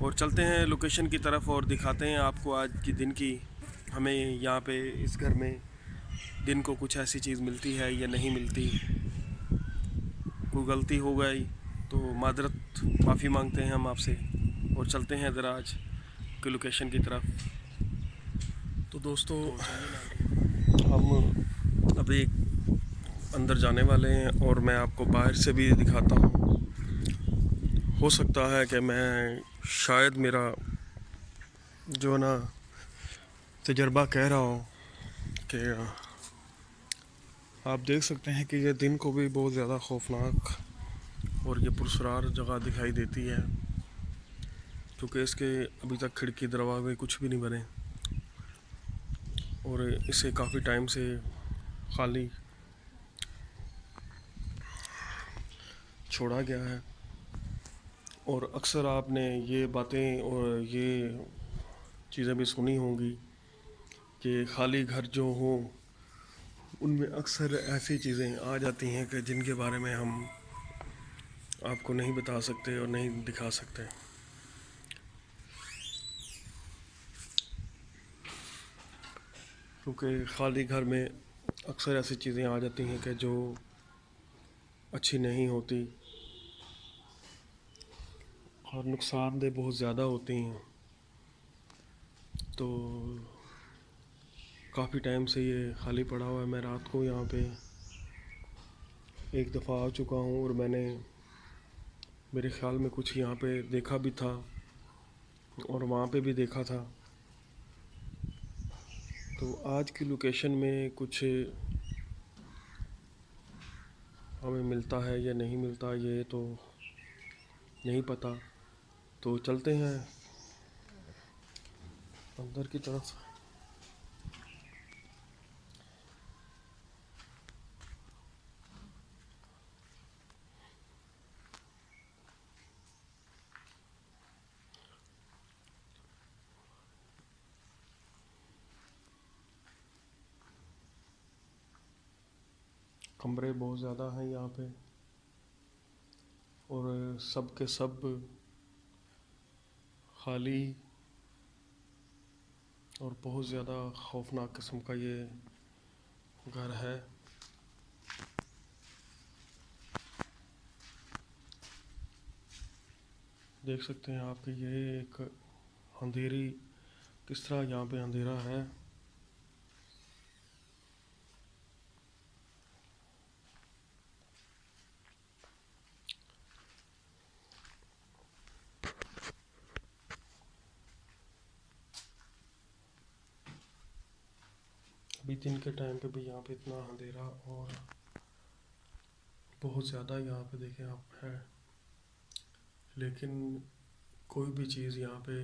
اور چلتے ہیں لوکیشن کی طرف اور دکھاتے ہیں آپ کو آج کی دن کی ہمیں یہاں پہ اس گھر میں دن کو کچھ ایسی چیز ملتی ہے یا نہیں ملتی. کوئی غلطی ہو گئی تو معذرت معافی مانگتے ہیں ہم آپ سے اور چلتے ہیں ذرا آج کی لوکیشن کی طرف. تو دوستو ہم ابھی اندر جانے والے ہیں اور میں آپ کو باہر سے بھی دکھاتا ہوں. ہو سکتا ہے کہ میں شاید میرا جو نا تجربہ کہہ رہا ہوں کہ آپ دیکھ سکتے ہیں کہ یہ دن کو بھی بہت زیادہ خوفناک اور یہ پراسرار جگہ دکھائی دیتی ہے کیونکہ اس کے ابھی تک کھڑکی دروازے کچھ بھی نہیں بنے اور اسے کافی ٹائم سے خالی چھوڑا گیا ہے. اور اکثر آپ نے یہ باتیں اور یہ چیزیں بھی سنی ہوں گی کہ خالی گھر جو ہوں ان میں اکثر ایسی چیزیں آ جاتی ہیں کہ جن کے بارے میں ہم آپ کو نہیں بتا سکتے اور نہیں دکھا سکتے. کیونکہ خالی گھر میں اکثر ایسی چیزیں آ جاتی ہیں کہ جو اچھی نہیں ہوتی اور نقصان دہ بہت زیادہ ہوتی ہیں. تو کافی ٹائم سے یہ خالی پڑا ہوا ہے. میں رات کو یہاں پہ ایک دفعہ آ چکا ہوں اور میں نے میرے خیال میں کچھ یہاں پہ دیکھا بھی تھا اور وہاں پہ بھی دیکھا تھا. تو آج کی لوکیشن میں کچھ ہمیں ملتا ہے یا نہیں ملتا یہ تو نہیں پتہ. تو چلتے ہیں اندر کی طرف. کمرے بہت زیادہ ہیں یہاں پہ اور سب کے سب خالی اور بہت زیادہ خوفناک قسم کا یہ گھر ہے. دیکھ سکتے ہیں آپ کہ یہ ایک اندھیری کس طرح یہاں پہ اندھیرا ہے. ابھی دن کے ٹائم پہ بھی یہاں پہ اتنا اندھیرا اور بہت زیادہ یہاں پہ دیکھیں آپ ہے لیکن کوئی بھی چیز یہاں پہ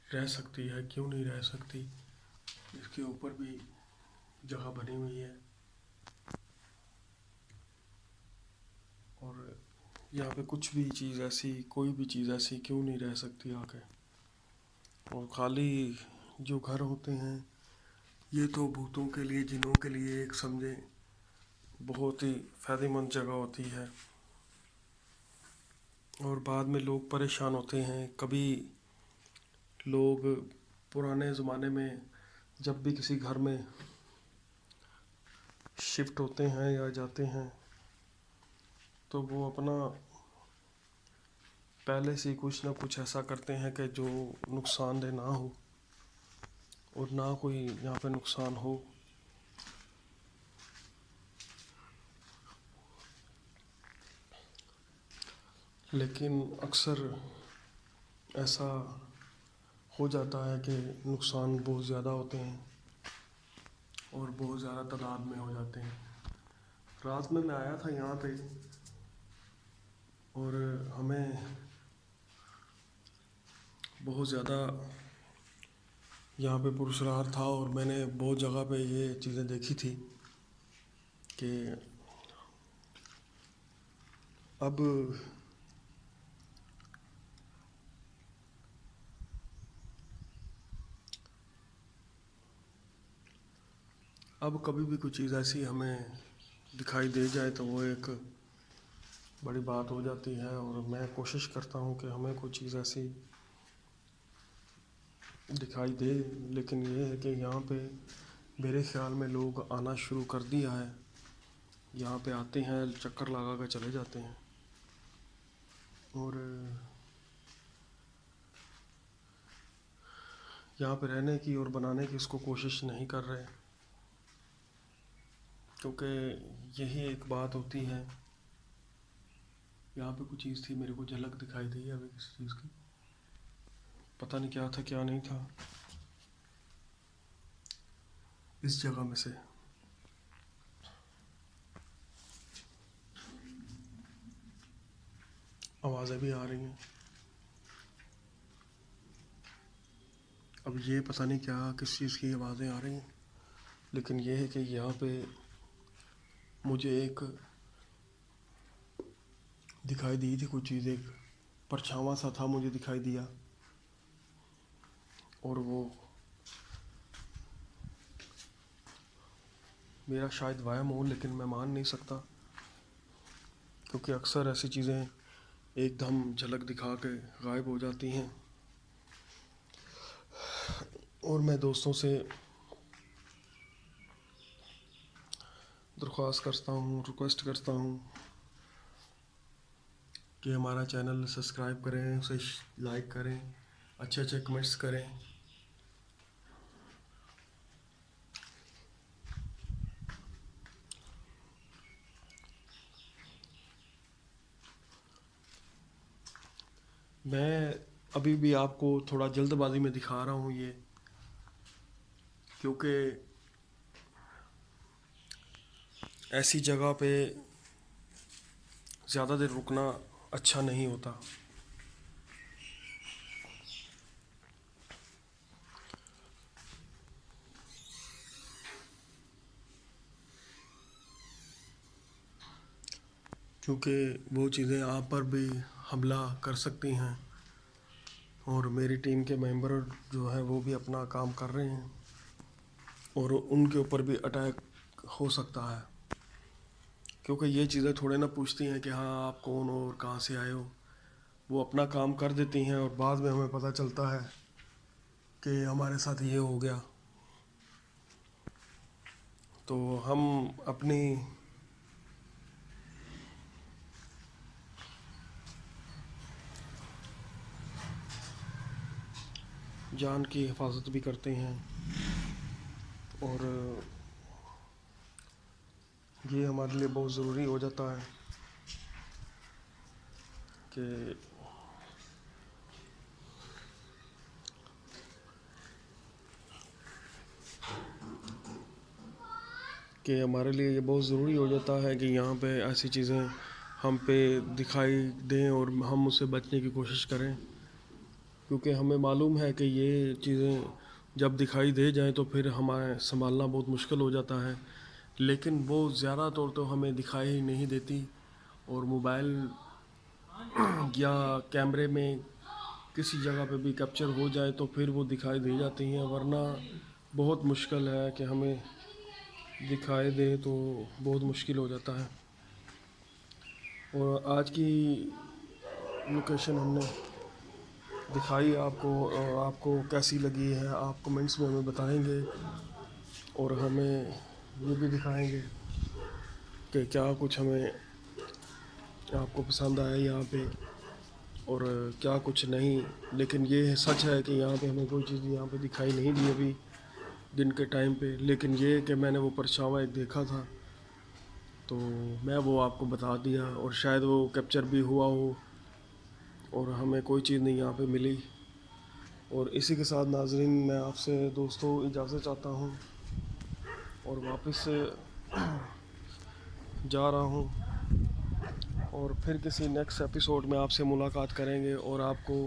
رہ سکتی ہے. کیوں نہیں رہ سکتی؟ اس کے اوپر بھی جگہ بنی ہوئی ہے اور یہاں پہ کچھ بھی چیز ایسی کوئی بھی چیز ایسی کیوں نہیں رہ سکتی آ کے. اور خالی جو گھر ہوتے ہیں یہ تو بھوتوں کے لیے جنوں کے لیے ایک سمجھیں بہت ہی فائدہ مند جگہ ہوتی ہے. اور بعد میں لوگ پریشان ہوتے ہیں. کبھی لوگ پرانے زمانے میں جب بھی کسی گھر میں شفٹ ہوتے ہیں یا جاتے ہیں تو وہ اپنا پہلے سے کچھ نہ کچھ ایسا کرتے ہیں کہ جو نقصان دہ نہ ہو اور نہ کوئی یہاں پہ نقصان ہو. لیکن اکثر ایسا ہو جاتا ہے کہ نقصان بہت زیادہ ہوتے ہیں اور بہت زیادہ تعداد میں ہو جاتے ہیں. رات میں آیا تھا یہاں پہ اور ہمیں بہت زیادہ یہاں پہ پراسرار تھا اور میں نے بہت جگہ پہ یہ چیزیں دیکھی تھی کہ اب کبھی بھی کوئی چیز ایسی ہمیں دکھائی دے جائے تو وہ ایک بڑی بات ہو جاتی ہے. اور میں کوشش کرتا ہوں کہ ہمیں کوئی چیز ایسی دکھائی دے، لیکن یہ ہے کہ یہاں پہ میرے خیال میں لوگ آنا شروع کر دیا ہے. یہاں پہ آتے ہیں، چکر لگا کر چلے جاتے ہیں، اور یہاں پہ رہنے کی اور بنانے کی اس کو کوشش نہیں کر رہے، کیونکہ یہی ایک بات ہوتی ہے. یہاں پہ کچھ چیز تھی، میرے کو جھلک دکھائی دی ہے ابھی کسی چیز کی، پتہ نہیں کیا تھا کیا نہیں تھا اس جگہ میں سے. آوازیں بھی آ رہی ہیں. اب یہ پتہ نہیں کیا کس چیز کی آوازیں آ رہی ہیں، لیکن یہ ہے کہ یہاں پہ مجھے ایک دکھائی دی تھی کچھ چیز، ایک پرچھاواں سا تھا مجھے دکھائی دیا، اور وہ میرا شاید وہم ہو، لیکن میں مان نہیں سکتا، کیونکہ اکثر ایسی چیزیں ایک دم جھلک دکھا کے غائب ہو جاتی ہیں. اور میں دوستوں سے درخواست کرتا ہوں، ریکویسٹ کرتا ہوں کہ ہمارا چینل سبسکرائب کریں، اسے لائک کریں، اچھے اچھے کمنٹس کریں. میں ابھی بھی آپ کو تھوڑا جلد بازی میں دکھا رہا ہوں یہ، کیونکہ ایسی جگہ پہ زیادہ دیر رکنا اچھا نہیں ہوتا. کیونکہ وہ چیزیں آپ پر بھی حملہ کر سکتی ہیں، اور میری ٹیم کے ممبر جو ہیں وہ بھی اپنا کام کر رہے ہیں، اور ان کے اوپر بھی اٹیک ہو سکتا ہے. کیونکہ یہ چیزیں تھوڑے نہ پوچھتی ہیں کہ ہاں آپ کون ہو اور کہاں سے آئے ہو. وہ اپنا کام کر دیتی ہیں، اور بعد میں ہمیں پتہ چلتا ہے کہ ہمارے ساتھ یہ ہو گیا. تو ہم اپنی جان کی حفاظت بھی کرتے ہیں، اور یہ ہمارے لیے بہت ضروری ہو جاتا ہے کہ ہمارے لیے یہ بہت ضروری ہو جاتا ہے کہ یہاں پہ ایسی چیزیں ہم پہ دکھائی دیں اور ہم اس سے بچنے کی کوشش کریں. کیونکہ ہمیں معلوم ہے کہ یہ چیزیں جب دکھائی دے جائیں تو پھر ہمیں سنبھالنا بہت مشکل ہو جاتا ہے، لیکن وہ زیادہ طور تو ہمیں دکھائی نہیں دیتی، اور موبائل یا کیمرے میں کسی جگہ پہ بھی کیپچر ہو جائے تو پھر وہ دکھائی دے جاتی ہیں، ورنہ بہت مشکل ہے کہ ہمیں دکھائی دے، تو بہت مشکل ہو جاتا ہے. اور آج کی لوکیشن ہم نے دکھائی آپ کو، اور آپ کو کیسی لگی ہے آپ کمنٹس میں ہمیں بتائیں گے، اور ہمیں یہ بھی دکھائیں گے کہ کیا کچھ ہمیں آپ کو پسند آیا یہاں پہ اور کیا کچھ نہیں. لیکن یہ سچ ہے کہ یہاں پہ ہمیں کوئی چیز یہاں پہ دکھائی نہیں دی ابھی دن کے ٹائم پہ، لیکن یہ کہ میں نے وہ پرچھاواں ایک دیکھا تھا تو میں وہ آپ کو بتا دیا، اور شاید وہ کیپچر بھی ہوا ہو اور ہمیں کوئی چیز نہیں یہاں پہ ملی. اور اسی کے ساتھ ناظرین میں آپ سے دوستوں اجازت چاہتا ہوں، اور واپس سے جا رہا ہوں، اور پھر کسی نیکسٹ ایپیسوڈ میں آپ سے ملاقات کریں گے، اور آپ کو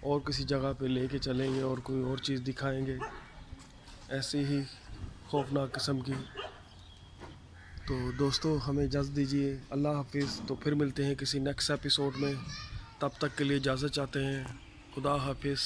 اور کسی جگہ پہ لے کے چلیں گے اور کوئی اور چیز دکھائیں گے ایسی ہی خوفناک قسم کی. تو دوستو ہمیں اجازت دیجیے، اللہ حافظ. تو پھر ملتے ہیں کسی نیکسٹ ایپیسوڈ میں، تب تک کے لیے اجازت چاہتے ہیں. خدا حافظ.